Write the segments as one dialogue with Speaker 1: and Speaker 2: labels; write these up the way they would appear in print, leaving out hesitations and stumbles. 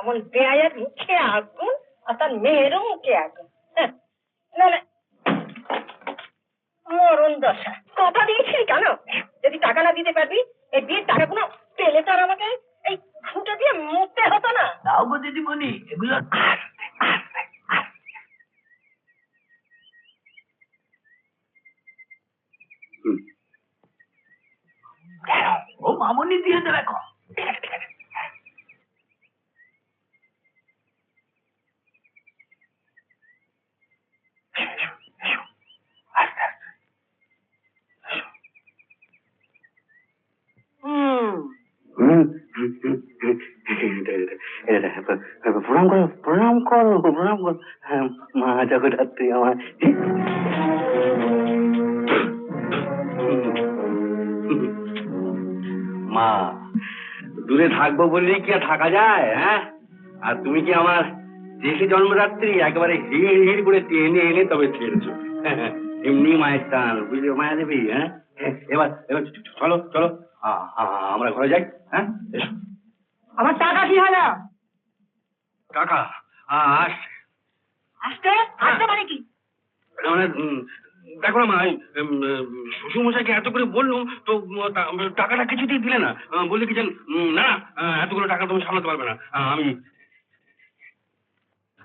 Speaker 1: এমন বেয়ায়ের মুখে আগুন আর তার মেয়েরও মুখে আগুন। না না, মরণ দশা। কথা দিয়েছিলি কেন? যদি টাকা না দিতে পারবি এই বিয়ের টাকাগুলো পেলে তো আর আমাকে এই ফুটে দিয়ে মুখতে হতো না।
Speaker 2: তাও গো দিদিমণি, এগুলো ও মামনি দিয়ে দেবে এখন।
Speaker 3: প্রণাম করো, প্রণাম করো, প্রণাম করো। মা জগদ্ধাত্রী আমার। মা, দূরে থাকবো বললেই কি আর থাকা যায়? হ্যাঁ, আর তুমি কি আমার দেশে জন্মরাত্রি একেবারে হিড় হিড় করে টেনে এনে তবে ছেড়েছো। এমনি মায়ের টান, বুঝলে মায়া দেবী। হ্যাঁ, এবার এবার চলো চলো, আমরা ঘরে যাই। হ্যাঁ, এসো।
Speaker 1: আমার টাকা কি হলো?
Speaker 3: টাকা আসছে।
Speaker 1: আসতে আসতে মানে কি?
Speaker 3: মানে দেখো না মা, শ্বশুরমশাইকে এত করে বললুম তো টাকাটা কিছুতেই দিলে না। বললে কি না, এতগুলো টাকা তুমি সামলাতে পারবে না। আমি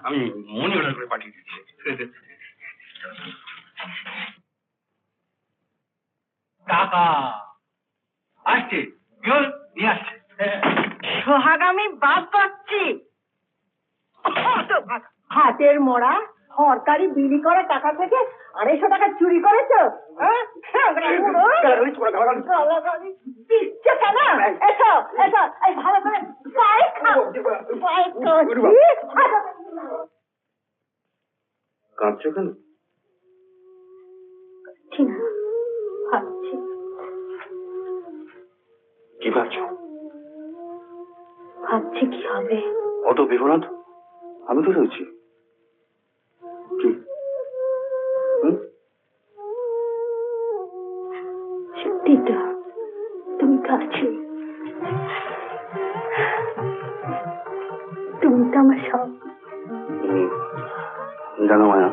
Speaker 3: আমি মনি অর্ডার করে পাঠিয়ে দিচ্ছি। টাকা আসছে, নিয়ে আসছে।
Speaker 1: সোহাগামী বাদ পাচ্ছি। হাতের মোড়া সরকারি বিলি করা টাকা থেকে 250 টাকা চুরি করেছো? এসো এসো, এই ভালো করে পায়ে খাও, পায়ে
Speaker 3: কাঁদছো কেন?
Speaker 1: ভাবছি।
Speaker 3: কি ভাবছো?
Speaker 1: ভাবছি কি হবে।
Speaker 3: অত ভেবো না তো, আমি তো রয়েছি। কি?
Speaker 1: সত্যি তো, তুমি তো আছো। তুমি তো আমার সব।
Speaker 3: জানো মায়া,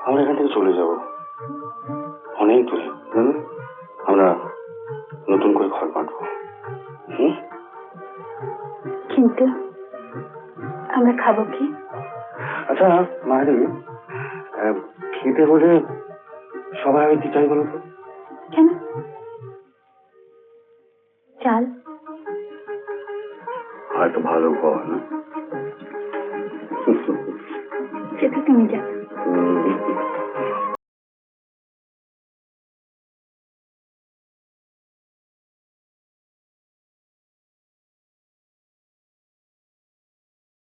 Speaker 3: আমরা এখান থেকে চলে যাব অনেক দূরে। আমরা নতুন করে ঘর বাঁধবো।
Speaker 1: কিন্তু আমরা খাবো কি?
Speaker 3: আচ্ছা মায়ের খেতে বলে সবাই আমি কি চাই বলো তো?
Speaker 1: কেন? চাল
Speaker 3: হয়তো ভালো ঘর না?
Speaker 1: সেটা তুমি জানো।